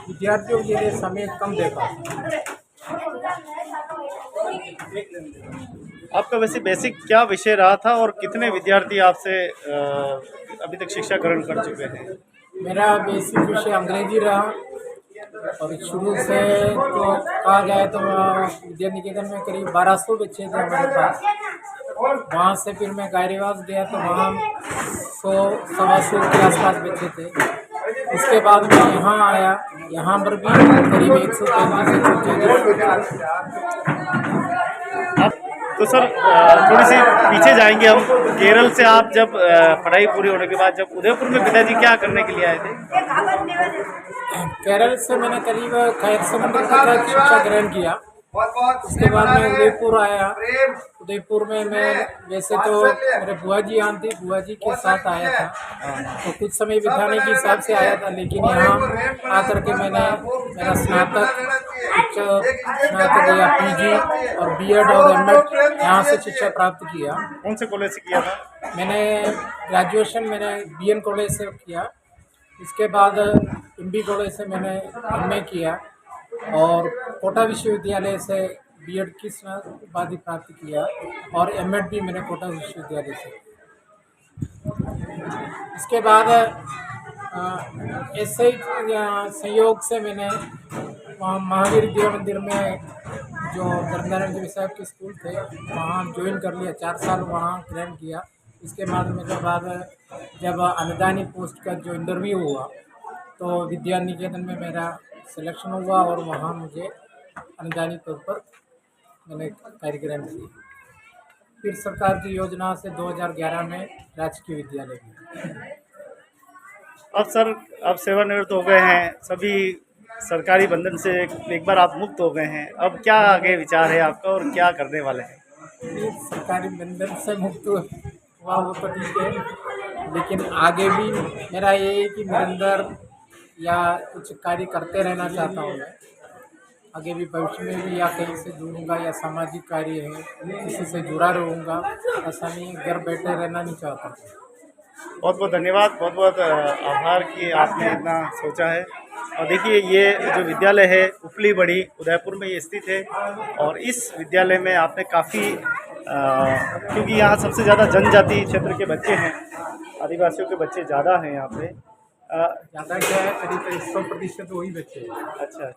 विद्यार्थियों के लिए समय कम दे पाते हैं। आपका वैसे बेसिक क्या विषय रहा था और कितने विद्यार्थी आपसे अभी तक शिक्षा ग्रहण कर चुके हैं? मेरा बेसिक विषय अंग्रेजी रहा और शुरू से तो कहा जाए तो विद्या निकेतन में करीब 1200 बच्चे थे हमारे पास। वहाँ से फिर मैं गायरीवास गया तो वहाँ 100-125 के आसपास बच्चे थे। उसके बाद मैं यहाँ आया, यहाँ पर भी करीब 135 बच्चे। तो सर थोड़ी सी पीछे जाएंगे हम। केरल से आप जब पढ़ाई पूरी होने के बाद जब उदयपुर में पिताजी क्या करने के लिए आए थे? केरल से मैंने करीब खैर सेकेंडरी तक शिक्षा ग्रहण किया। उसके बाद मैं उदयपुर आया। उदयपुर में मैं वैसे तो मेरे बुआ जी यहाँ थी, बुआ जी के साथ आया था तो कुछ समय बिताने के हिसाब से आया था, लेकिन यहाँ आकर के मैंने मेरा स्नातक या पीजी और बीएड और एमएड यहाँ से शिक्षा प्राप्त किया। कौन से कॉलेज से किया था? मैंने ग्रेजुएशन मैंने बीएन कॉलेज से किया। इसके बाद एमबी कॉलेज से मैंने एमए किया और कोटा विश्वविद्यालय से बीएड की उपाधि प्राप्त किया और एमएड भी मैंने कोटा विश्वविद्यालय से। इसके बाद ऐसे ही संयोग से मैंने वहाँ महावीर विद्या मंदिर में जो धर्मनारायण जी साहब के स्कूल थे वहाँ ज्वाइन कर लिया। 4 साल वहाँ ग्रहण किया। इसके बाद मेरे बाद जब अनुदानी पोस्ट का जो इंटरव्यू हुआ तो विद्या निकेतन में मेरा सिलेक्शन हुआ और वहाँ मुझे अनुदानी तौर पर मैंने कार्य ग्रहण किया। फिर सरकार की योजना से 2011 में राजकीय विद्यालय में। अब सर आप सेवानिवृत्त हो गए हैं, सभी सरकारी बंधन से एक बार आप मुक्त हो गए हैं। अब क्या आगे विचार है आपका और क्या करने वाले हैं? सरकारी बंधन से मुक्त हुआ वो तो ठीक है, लेकिन आगे भी मेरा ये है कि निरंतर या कुछ कार्य करते रहना चाहता हूँ मैं। आगे भी भविष्य में भी या कहीं से जुड़ूंगा या सामाजिक कार्य है किसी से जुड़ा रहूँगा। ऐसा नहीं घर बैठे रहना नहीं चाहता। बहुत बहुत धन्यवाद, बहुत बहुत आभार कि आपने इतना सोचा है। और देखिए ये जो विद्यालय है उपली बड़ी उदयपुर में ये स्थित है और इस विद्यालय में आपने काफ़ी क्योंकि यहाँ सबसे ज़्यादा जनजाति क्षेत्र के बच्चे हैं, आदिवासियों के बच्चे ज़्यादा हैं यहाँ पे। ज़्यादा क्या है, करीब 100% वही बच्चे हैं। अच्छा अच्छा,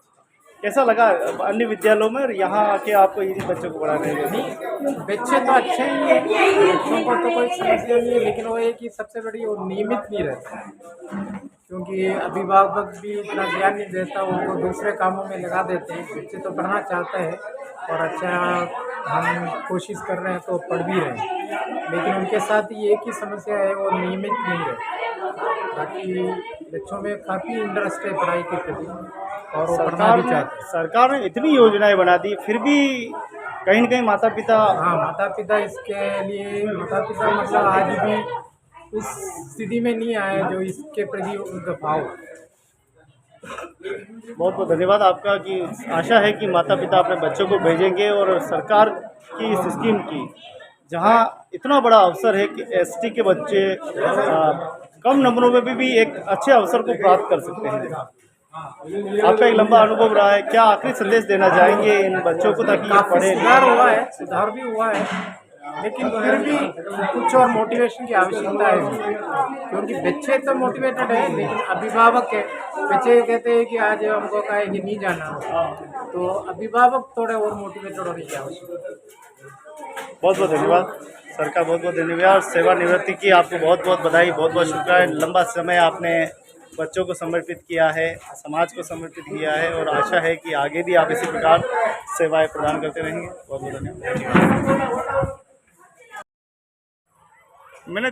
कैसा लगा अन्य विद्यालयों में और यहाँ आके आपको इन्हीं बच्चों को पढ़ाने में? बच्चे तो अच्छे ही हैं, बच्चों को तो कोई समस्या नहीं है, लेकिन वो है कि सबसे बड़ी वो नियमित नहीं रहता है, क्योंकि अभिभावक भी इतना ध्यान नहीं देता, उनको दूसरे कामों में लगा देते हैं। बच्चे तो पढ़ना चाहते हैं और अच्छा हम कोशिश कर रहे हैं तो पढ़ भी रहे हैं, लेकिन उनके साथ ये एक ही समस्या है, वो नियमित नहीं रहते। बाकी बच्चों में काफ़ी इंटरेस्ट है पढ़ाई के प्रति और वो पढ़ना भी चाहते हैं। सरकार ने इतनी योजनाएं बना दी, फिर भी कहीं न कहीं माता पिता हाँ, माता पिता इसके लिए मतलब आज भी उस स्थिति में नहीं आए जो इसके प्रति उनका भाव। बहुत बहुत धन्यवाद आपका कि आशा है कि माता पिता अपने बच्चों को भेजेंगे और सरकार की इस स्कीम की जहां इतना बड़ा अवसर है कि एसटी के बच्चे कम नंबरों में भी एक अच्छे अवसर को प्राप्त कर सकते हैं। आपका एक लंबा अनुभव रहा है, क्या आखिरी संदेश देना चाहेंगे इन बच्चों को ताकि ये काफ़ी पढ़े? सुधार भी हुआ है, लेकिन फिर भी कुछ और मोटिवेशन की आवश्यकता है, क्योंकि बच्चे तो मोटिवेटेड है लेकिन अभिभावक है। बच्चे कहते हैं कि आज हमको कहा है कि नहीं जाना, तो अभिभावक थोड़े और मोटिवेटेड होने की आवश्यकता है। बहुत बहुत धन्यवाद सर का, बहुत बहुत धन्यवाद। सेवानिवृत्ति की आपको बहुत बहुत बधाई, बहुत बहुत शुक्रिया। लंबा समय आपने बच्चों को समर्पित किया है, समाज को समर्पित किया है और आशा है कि आगे भी आप इसी प्रकार सेवाएं प्रदान करते रहेंगे। बहुत बहुत धन्यवाद। मैंने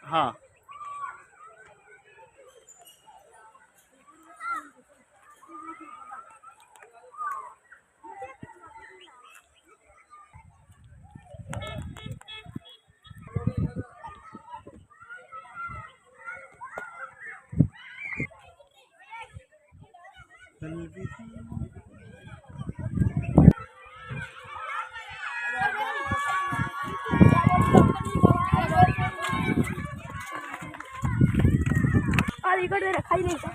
हाँ रिकॉर्ड में रखा ही नहीं था।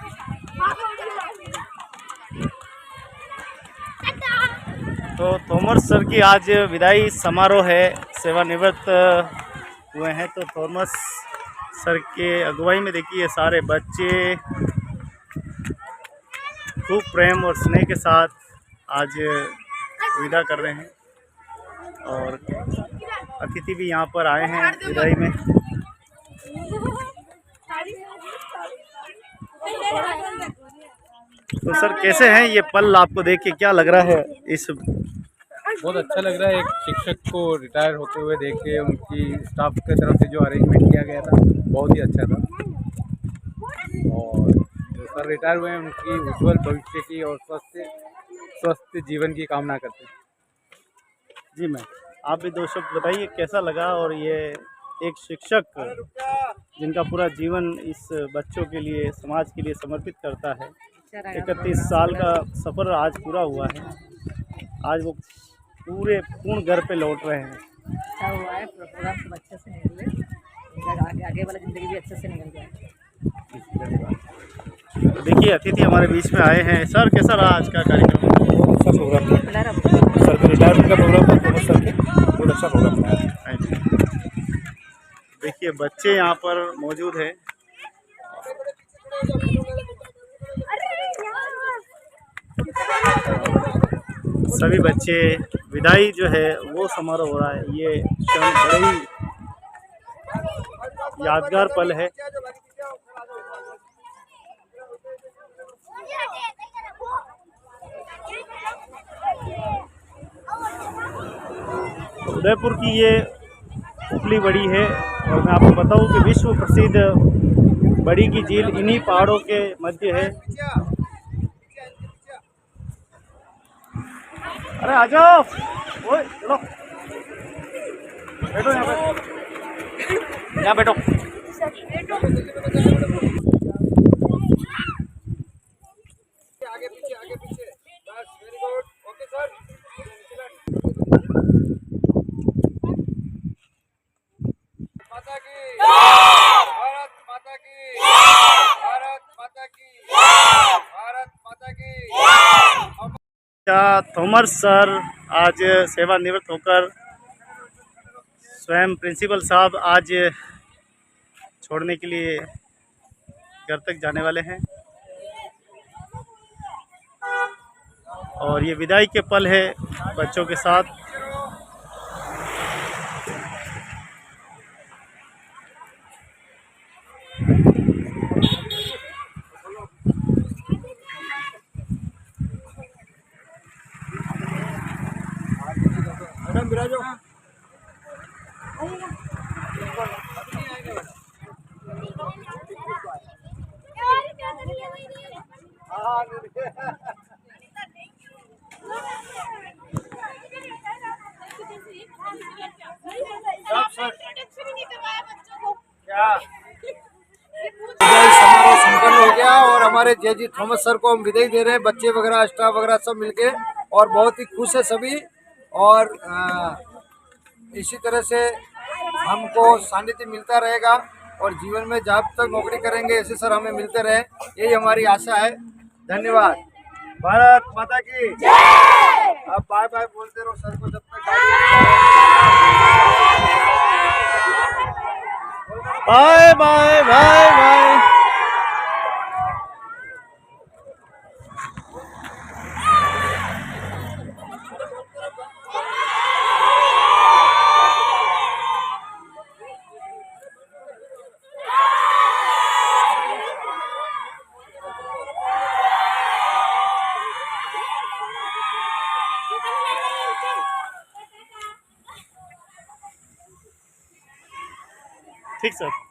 तो थॉमस सर की आज विदाई समारोह है, सेवानिवृत्त हुए हैं। तो थॉमस सर के अगुवाई में देखिए सारे बच्चे खूब प्रेम और स्नेह के साथ आज विदा कर रहे हैं और अतिथि भी यहाँ पर आए हैं विदाई में। तो सर कैसे हैं ये पल, आपको देख के क्या लग रहा है? इस बहुत अच्छा लग रहा है, एक शिक्षक को रिटायर होते हुए देख के उनकी स्टाफ की तरफ से जो अरेंजमेंट किया गया था बहुत ही अच्छा था। और जो सर रिटायर हुए हैं उनकी उज्जवल भविष्य की और स्वस्थ जीवन की कामना करते हैं। जी मैम, आप भी दो शब्द बताइए कैसा लगा। और ये एक शिक्षक जिनका पूरा जीवन इस बच्चों के लिए, समाज के लिए समर्पित करता है, 31 साल का सफ़र आज पूरा हुआ है, आज वो पूरे पूर्ण घर पे लौट रहे हैं। अच्छा हुआ है, प्रोग्राम सब अच्छे से निकल गए, आगे वाला ज़िंदगी भी अच्छे से निकल गया। देखिए अतिथि हमारे बीच में आए हैं। सर कैसा रहा आज का कार्यक्रम? बहुत अच्छा प्रोग्राम था सर के रिटायरमेंट का प्रोग्राम था, थॉमस सर के बहुत अच्छा प्रोग्राम था। देखिए बच्चे यहाँ पर मौजूद हैं। सभी बच्चे विदाई जो है वो समारोह हो रहा है। ये क्षण बड़े ही यादगार पल है। उदयपुर की ये उपली बड़ी है और मैं आपको बताऊं कि विश्व प्रसिद्ध बड़ी की झील इन्हीं पहाड़ों के मध्य है। अरे आ जाओ, ओए चलो बैठो, यहाँ बैठो। आगे पीछे बस, वेरी गुड, ओके सर। माता की थॉमस सर आज सेवानिवृत्त होकर स्वयं प्रिंसिपल साहब आज छोड़ने के लिए घर तक जाने वाले हैं और ये विदाई के पल है बच्चों के साथ। विदाई समारोह संपन्न हो गया और हमारे जे थॉमस सर को हम विदाई दे रहे हैं, बच्चे वगैरह स्टाफ वगैरह सब मिलके, और बहुत ही खुश है सभी। और इसी तरह से हमको सानिध्य मिलता रहेगा और जीवन में जब तक नौकरी करेंगे ऐसे सर हमें मिलते रहे, यही हमारी आशा है। धन्यवाद। भारत माता की जय। अब बाय बाय बोलते रहो सर को जब तक बाय बाय बाय बाय। ठीक सर।